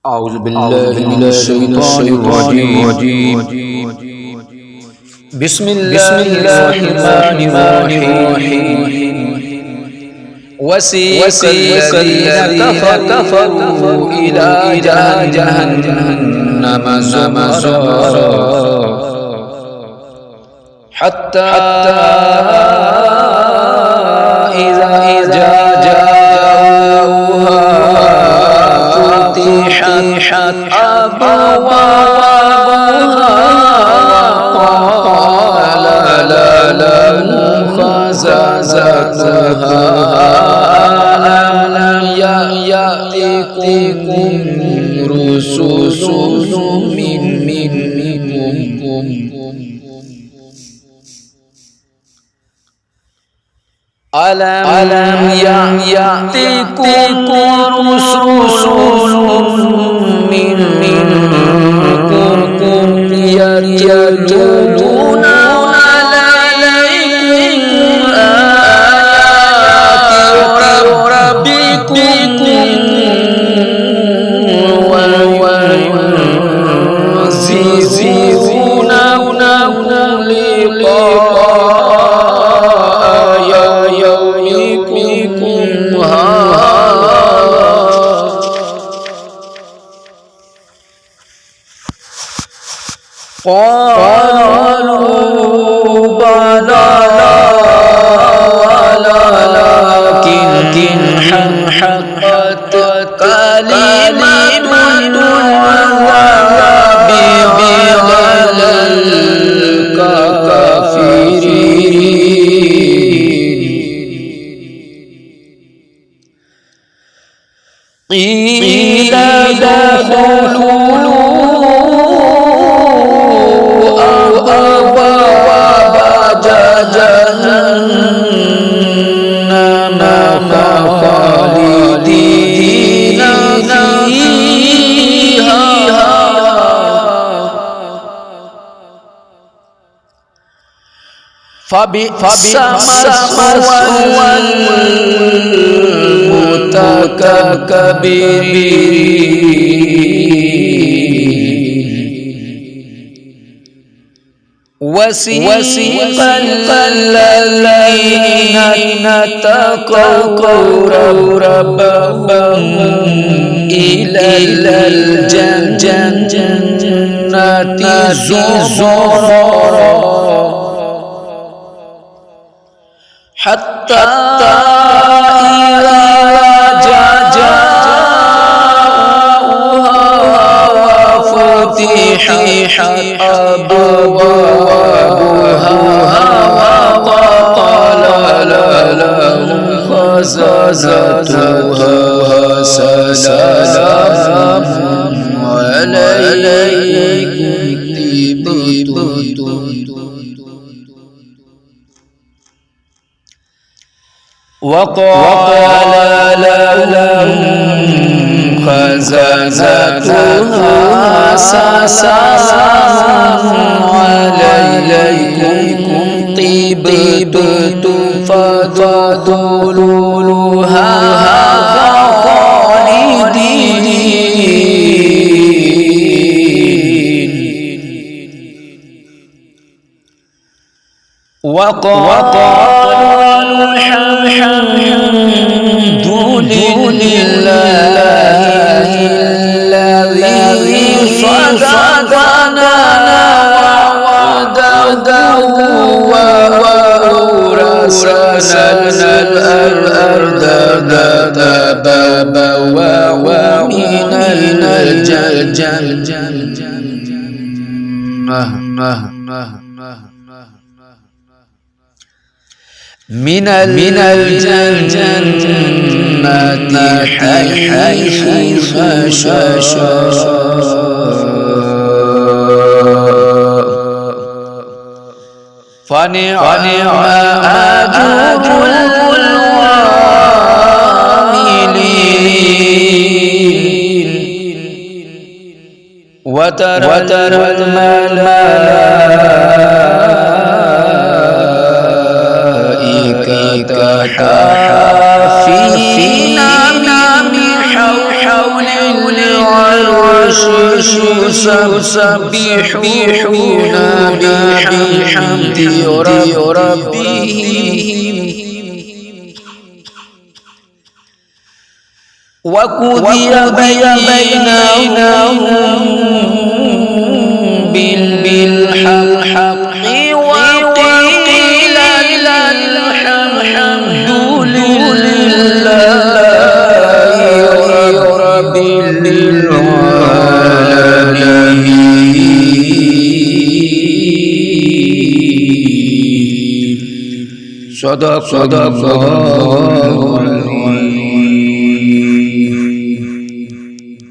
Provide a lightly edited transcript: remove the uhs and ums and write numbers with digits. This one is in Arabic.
أعوذ بالله من الشيطان الرجيم. بسم الله الرحمن الرحيم. وسيق الذين كفروا إلى جهنم زمرا حتى إذا جاءوها فتحت أبوابها قال لهم خزنتها ألم يأتكم رسل منكم ألم يأتكم رسل منكم يتلون عليكم آيات ربكم وينذرونكم لقاء يومكم هذا قالوا بلى ولكن حقت كلمة العذاب على الكافرين. قيل ادخلوا أبواب جهنم خالدين فيها فبئس مثوى المتكبرين. وسيق الذين اتقوا ربهم إلى الجنة زمرا حتى إذا جاءوها وفتحت أبوابها وقال لهم خزنتها سلام عليكم وقال لهم خزنتها سلام عليكم طبتم فادخلوها خالدين. وقالوا الحمد لله الذي صدقنا وعده وأورثنا الأرض نتبوأ من الجنة حيث نشاء فنعم أجر العاملين. وترى الملائكة حافين من حول العرش يسبحون بحمد ربهم وقضي بينهم بالحق وقيل الحمد لله رب العالمين. صدق الله.